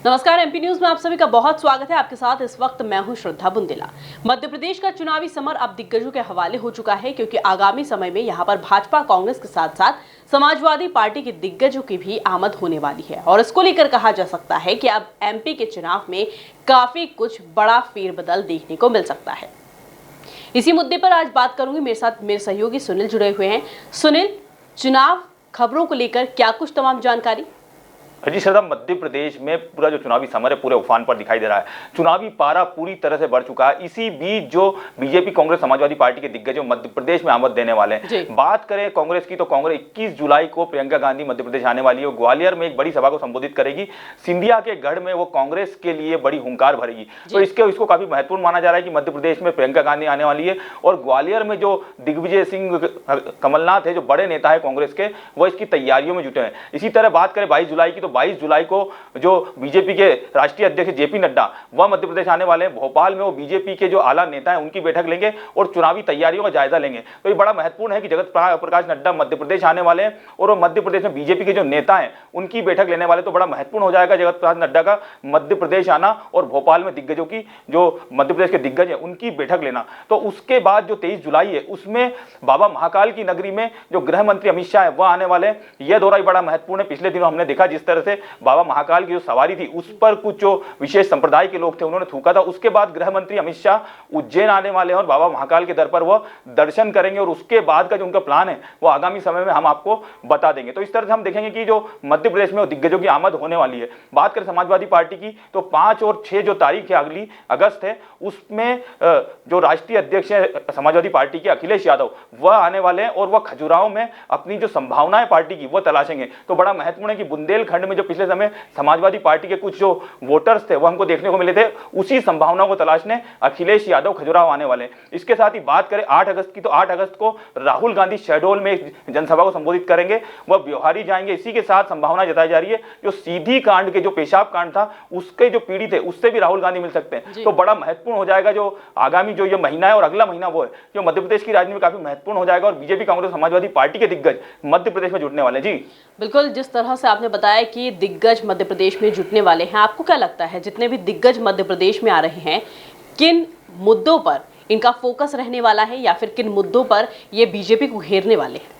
नमस्कार, MP news में आप सभी का बहुत स्वागत है। आपके साथ इस वक्त मैं हूं श्रद्धा बुंदेला। मध्य प्रदेश का चुनावी समर अब दिग्गजों के हवाले हो चुका है, क्योंकि आगामी समय में यहां पर भाजपा कांग्रेस के साथ साथ समाजवादी पार्टी के दिग्गजों की भी आमद होने वाली है और इसको लेकर कहा जा सकता है कि अब एमपी के चुनाव में काफी कुछ बड़ा फेरबदल देखने को मिल सकता है। इसी मुद्दे पर आज बात करूंगी। मेरे साथ मेरे सहयोगी सुनील जुड़े हुए हैं। सुनील, चुनाव खबरों को लेकर क्या कुछ तमाम जानकारी? जी श्रद्धा, मध्य प्रदेश में पूरा जो चुनावी समर है पूरे उफान पर दिखाई दे रहा है। चुनावी पारा पूरी तरह से बढ़ चुका है। इसी बीच जो बीजेपी कांग्रेस समाजवादी पार्टी के दिग्गज मध्य प्रदेश में आमद देने वाले हैं। बात करें कांग्रेस की तो कांग्रेस 21 जुलाई को प्रियंका गांधी मध्य प्रदेश आने वाली है। ग्वालियर में एक बड़ी सभा को संबोधित करेगी। सिंधिया के गढ़ में वो कांग्रेस के लिए बड़ी हुंकार भरेगी। तो इसको काफी महत्वपूर्ण माना जा रहा है कि मध्य प्रदेश में प्रियंका गांधी आने वाली है और ग्वालियर में जो दिग्विजय सिंह कमलनाथ है, जो बड़े नेता है कांग्रेस के, वो इसकी तैयारियों में जुटे हैं। इसी तरह बात करें 22 जुलाई की तो 22 जुलाई को जो बीजेपी के राष्ट्रीय अध्यक्ष जेपी नड्डा वह मध्य प्रदेश आने वाले हैं। भोपाल में वो बीजेपी के जो आला नेता हैं उनकी बैठक लेंगे और चुनावी तैयारियों का जायजा लेंगे। तो ये बड़ा महत्वपूर्ण है कि जगत प्रकाश नड्डा मध्य प्रदेश आने वाले हैं और वो मध्य प्रदेश में बीजेपी के जो नेता हैं उनकी बैठक लेने वाले। तो बड़ा महत्वपूर्ण हो जाएगा जगत प्रकाश नड्डा का मध्य प्रदेश आना और भोपाल में दिग्गजों की, जो मध्य प्रदेश के दिग्गज है, उनकी बैठक लेना। तो उसके बाद जो 23 जुलाई है उसमें बाबा महाकाल की नगरी में जो गृह मंत्री अमित शाह है वह आने वाले हैं। यह दौरा बड़ा महत्वपूर्ण है। पिछले दिनों हमने देखा जिस तरह से बाबा महाकाल की जो सवारी थी उस पर कुछ जो विशेष संप्रदाय के लोग थे उन्होंने थूका था। उसके बाद गृह मंत्री अमित शाह उज्जैन आने वाले हैं और बाबा महाकाल के दर पर वो दर्शन करेंगे और उसके बाद का जो उनका प्लान है वो आगामी समय में हम आपको बता देंगे। तो इस तरह से हम देखेंगे कि जो मध्य प्रदेश में दिग्गजों की आमद होने वाली है। बात करें समाजवादी पार्टी की तो 5 और 6 जो तारीख है अगली अगस्त है, उसमें जो राष्ट्रीय अध्यक्ष है समाजवादी पार्टी के अखिलेश यादव वह आने वाले हैं और वह खजुराहो में अपनी जो संभावनाएं पार्टी की वो तलाशेंगे। तो बड़ा महत्वपूर्ण है कि बुंदेलखंड में जो पिछले समय समाजवादी पार्टी के कुछ जो वोटर्स थे वो हमको देखने को मिले थे, उसी संभावनाओं को तलाशने अखिलेश यादव खजुराहो आने वाले हैं। इसके साथ ही बात करें 8 अगस्त की तो 8 अगस्त को राहुल गांधी शहडोल में एक जनसभा को संबोधित करेंगे, वह ब्योहारी जाएंगे। इसी के साथ संभावना जताई जा रही है जो सीधी कांड के जो पेशाब कांड था उसके जो पीड़ित है उससे भी राहुल गांधी मिल सकते हैं। तो बड़ा महत्वपूर्ण हो जाएगा जो आगामी जो ये महीना है और अगला महीना वो है जो मध्य प्रदेश की राजनीति में काफी महत्वपूर्ण हो जाएगा और बीजेपी कांग्रेस समाजवादी पार्टी के दिग्गज मध्य प्रदेश में जुटने वाले। जी बिल्कुल, जिस तरह से आपने बताया कि दिग्गज मध्य प्रदेश में जुटने वाले हैं, आपको क्या लगता है जितने भी दिग्गज मध्य प्रदेश में आ रहे हैं किन मुद्दों पर इनका फोकस रहने वाला है या फिर किन मुद्दों पर ये बीजेपी को घेरने वाले हैं?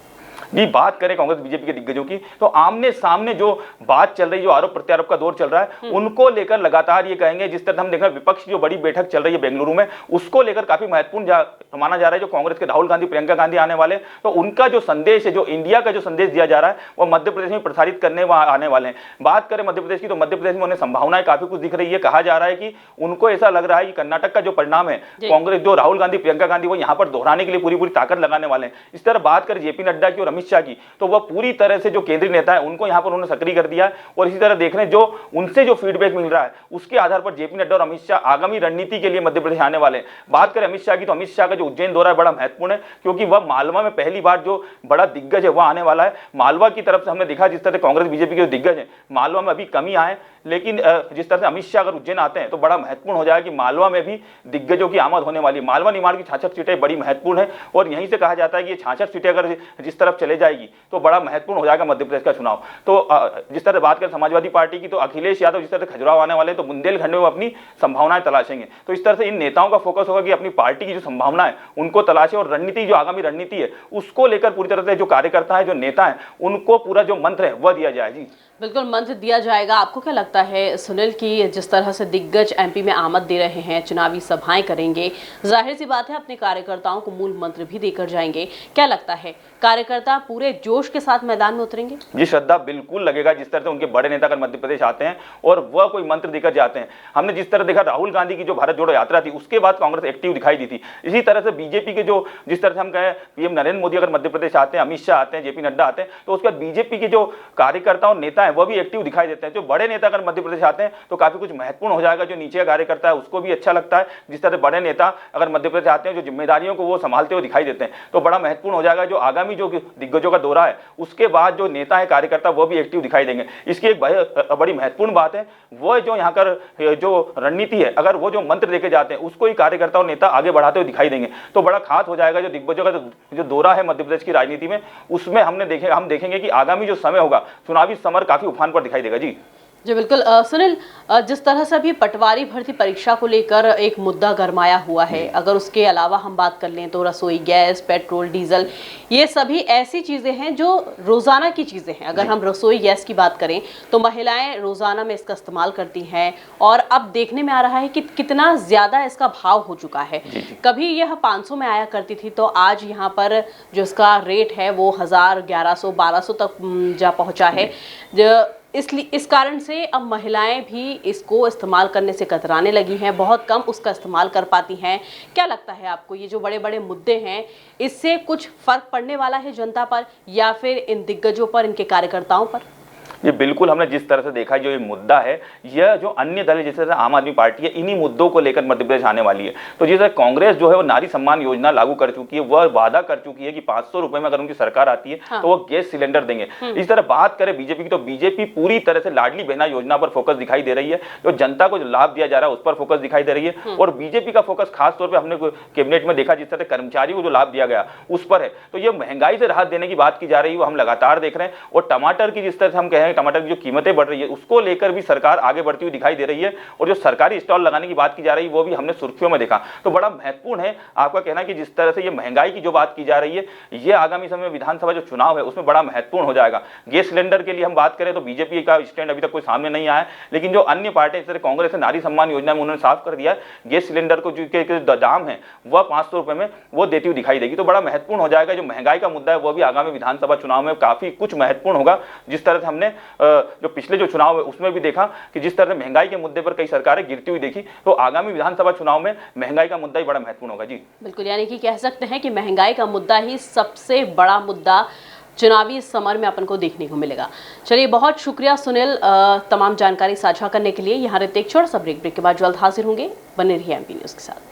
जी बात करें कांग्रेस बीजेपी के दिग्गजों की तो आमने सामने जो बात चल रही है, जो आरोप प्रत्यारोप का दौर चल रहा है, उनको लेकर लगातार ये कहेंगे। जिस तरह हम देख रहे हैं विपक्ष की जो बड़ी बैठक चल रही है बेंगलुरु में, उसको लेकर काफी महत्वपूर्ण माना जा रहा है। जो कांग्रेस के राहुल गांधी प्रियंका गांधी आने वाले तो उनका जो संदेश है, जो इंडिया का जो संदेश दिया जा रहा है वो मध्य प्रदेश में प्रसारित करने आने वाले हैं। बात करें मध्य प्रदेश की तो मध्य प्रदेश में उन्हें संभावनाएं काफी कुछ दिख रही है। कहा जा रहा है कि उनको ऐसा लग रहा है कि कर्नाटक का जो परिणाम है कांग्रेस जो राहुल गांधी प्रियंका गांधी वो यहाँ पर दोहराने के लिए पूरी ताकत लगाने वाले हैं। इस तरह बात करें जेपी नड्डा की और अमित शाह की तो पूरी तरह से जो केंद्रीय नेता है उनको यहां पर उन्होंने सक्रिय कर दिया है और इसी तरह देख रहे हैं जो उनसे जो फीडबैक मिल रहा है उसके आधार पर जेपी नड्डा और अमित शाह आगामी रणनीति के लिए मध्य प्रदेश आने वाले हैं। बात करें अमित शाह की तो अमित शाह का जो उज्जैन दौरा है बड़ा महत्वपूर्ण है क्योंकि वह मालवा में पहली बार जो बड़ा दिग्गज है वह आने वाला है। मालवा की तरफ से हमने देखा जिस तरह कांग्रेस बीजेपी के दिग्गज है मालवा में अभी कमी आए, लेकिन जिस तरह से अमित शाह अगर उज्जैन आते हैं तो बड़ा महत्वपूर्ण हो जाएगा कि मालवा में भी दिग्गजों की आमद होने वाली है। मालवा निमाड़ की 66 सीटें बड़ी महत्वपूर्ण है और यहीं से कहा जाता है कि ये 66 सीटें अगर जिस तरफ चले जाएगी तो बड़ा महत्वपूर्ण हो जाएगा मध्य प्रदेश का चुनाव। तो जिस तरह बात करें समाजवादी पार्टी की तो अखिलेश यादव जिस तरह से खजुराहो आने वाले तो बुंदेलखंड में वो अपनी संभावनाएं तलाशेंगे। तो इस तरह से इन नेताओं का फोकस होगा कि अपनी पार्टी की जो संभावना है उनको तलाशे और रणनीति जो आगामी रणनीति है उसको लेकर पूरी तरह से जो कार्यकर्ता है, जो नेता है, उनको पूरा जो मंत्र है वह दिया जाए। जी बिल्कुल, मंत्र दिया जाएगा। आपको क्या लगता है सुनील की जिस तरह से दिग्गज एमपी में आमद दे रहे हैं, चुनावी सभाएं करेंगे, जाहिर सी बात है अपने कार्यकर्ताओं को मूल मंत्र भी देकर जाएंगे, क्या लगता है कार्यकर्ता पूरे जोश के साथ मैदान में उतरेंगे? जी श्रद्धा, बिल्कुल लगेगा। जिस तरह से उनके बड़े नेता अगर मध्य प्रदेश आते हैं और वह कोई मंत्र देकर जाते हैं, हमने जिस तरह देखा राहुल गांधी की जो भारत जोड़ो यात्रा थी उसके बाद कांग्रेस एक्टिव दिखाई दी थी। इसी तरह से बीजेपी के जो जिस तरह से हम कहें पीएम नरेंद्र मोदी अगर मध्य प्रदेश आते हैं, अमित शाह आते हैं, जेपी नड्डा आते हैं तो उसके बाद बीजेपी के जो कार्यकर्ता और नेता है वह भी एक्टिव दिखाई देते हैं। जो बड़े नेता अगर मध्य प्रदेश आते हैं तो काफी कुछ महत्वपूर्ण हो जाएगा। जो नीचे का कार्यकर्ता है उसको भी अच्छा लगता है जिस तरह बड़े नेता अगर मध्य प्रदेश आते हैं जो जिम्मेदारियों को वो संभालते हुए दिखाई देते हैं तो बड़ा महत्वपूर्ण हो जाएगा। जो आगामी जो दिग्गजों का दौरा है उसके बाद जो नेता है कार्यकर्ता वो भी एक्टिव दिखाई देंगे। इसकी एक बड़ी महत्वपूर्ण बात है वो जो यहाँ कर जो रणनीति है अगर वो जो मंत्र लेके जाते हैं उसको ही कार्यकर्ता और नेता आगे बढ़ाते हुए दिखाई देंगे तो बड़ा खास हो जाएगा। जो दिग्गजों का जो दौरा है मध्य प्रदेश की राजनीति में उसमें हम देखेंगे कि आगामी जो समय होगा चुनावी समर काफी उफान पर दिखाई देगा। जी जी बिल्कुल। सुनील, जिस तरह से अभी पटवारी भर्ती परीक्षा को लेकर एक मुद्दा गरमाया हुआ है, अगर उसके अलावा हम बात कर लें तो रसोई गैस, पेट्रोल, डीजल, ये सभी ऐसी चीज़ें हैं जो रोज़ाना की चीज़ें हैं। अगर हम रसोई गैस की बात करें तो महिलाएं रोज़ाना में इसका इस्तेमाल करती हैं और अब देखने में आ रहा है कि कितना ज़्यादा इसका भाव हो चुका है। कभी यह 500 में आया करती थी तो आज यहाँ पर जो इसका रेट है वो 1000, 1100, 1200 तक जा पहुँचा है। इसलिए इस कारण से अब महिलाएं भी इसको इस्तेमाल करने से कतराने लगी हैं, बहुत कम उसका इस्तेमाल कर पाती हैं। क्या लगता है आपको, ये जो बड़े बड़े मुद्दे हैं, इससे कुछ फर्क पड़ने वाला है जनता पर या फिर इन दिग्गजों पर, इनके कार्यकर्ताओं पर? ये बिल्कुल हमने जिस तरह से देखा जो ये मुद्दा है, यह जो अन्य दल जिस तरह से आम आदमी पार्टी है, इन्हीं मुद्दों को लेकर मध्य प्रदेश आने वाली है। तो जिस तरह कांग्रेस जो है वो नारी सम्मान योजना लागू कर चुकी है, वह वादा कर चुकी है कि 500 रुपए में अगर उनकी सरकार आती है तो वो गैस सिलेंडर देंगे। इस तरह बात करें बीजेपी की तो बीजेपी पूरी तरह से लाडली बहना योजना पर फोकस दिखाई दे रही है, जो जनता को जो लाभ दिया जा रहा है उस पर फोकस दिखाई दे रही है। और बीजेपी का फोकस खासतौर पर हमने कैबिनेट में देखा जिस तरह कर्मचारियों को जो लाभ दिया गया उस पर है। तो ये महंगाई से राहत देने की बात की जा रही है, वो हम लगातार देख रहे हैं। और टमाटर की जिस तरह से हम कहें, टमाटर की जो कीमत बढ़ रही है उसको लेकर भी सरकार आगे बढ़ती हुई दिखाई दे रही है। और जो सरकारी स्टॉल लगाने की बात की जा रही है वो भी हमने सुर्खियों में देखा। तो बड़ा महत्वपूर्ण है आपका कहना कि जिस तरह से ये महंगाई की जो बात की जा रही है, ये आगामी समय में विधानसभा जो चुनाव है उसमें बड़ा महत्वपूर्ण हो जाएगा। गैस सिलेंडर के लिए हम बात करें तो बीजेपी का स्टैंड अभी तक कोई सामने नहीं आया है, लेकिन जो अन्य पार्टी जैसे कांग्रेस है, नारी सम्मान योजना में उन्होंने साफ कर दिया है गैस सिलेंडर को जो दाम है वह 500 रुपए में वो देती हुई दिखाई देगी। तो बड़ा महत्वपूर्ण हो जाएगा। जो महंगाई का मुद्दा है वो भी आगामी विधानसभा चुनाव में काफी कुछ महत्वपूर्ण होगा। जिस तरह से हमने जो पिछले जो चुनाव है उसमें भी देखा कि जिस तरह से महंगाई के मुद्दे पर कई सरकारें गिरती हुई देखी, तो आगामी विधानसभा चुनाव में महंगाई का मुद्दा ही बड़ा महत्वपूर्ण होगा। जी बिल्कुल, यानी कि कह सकते हैं कि महंगाई का मुद्दा ही सबसे बड़ा मुद्दा चुनावी समर में अपन को देखने को मिलेगा। चलिए, बहुत शुक्रिया सुनील तमाम जानकारी साझा करने के लिए। यहाँ रहते एक छोटा सा ब्रेक के बाद जल्द हाजिर होंगे। बने रहिए एमपी न्यूज़ के साथ।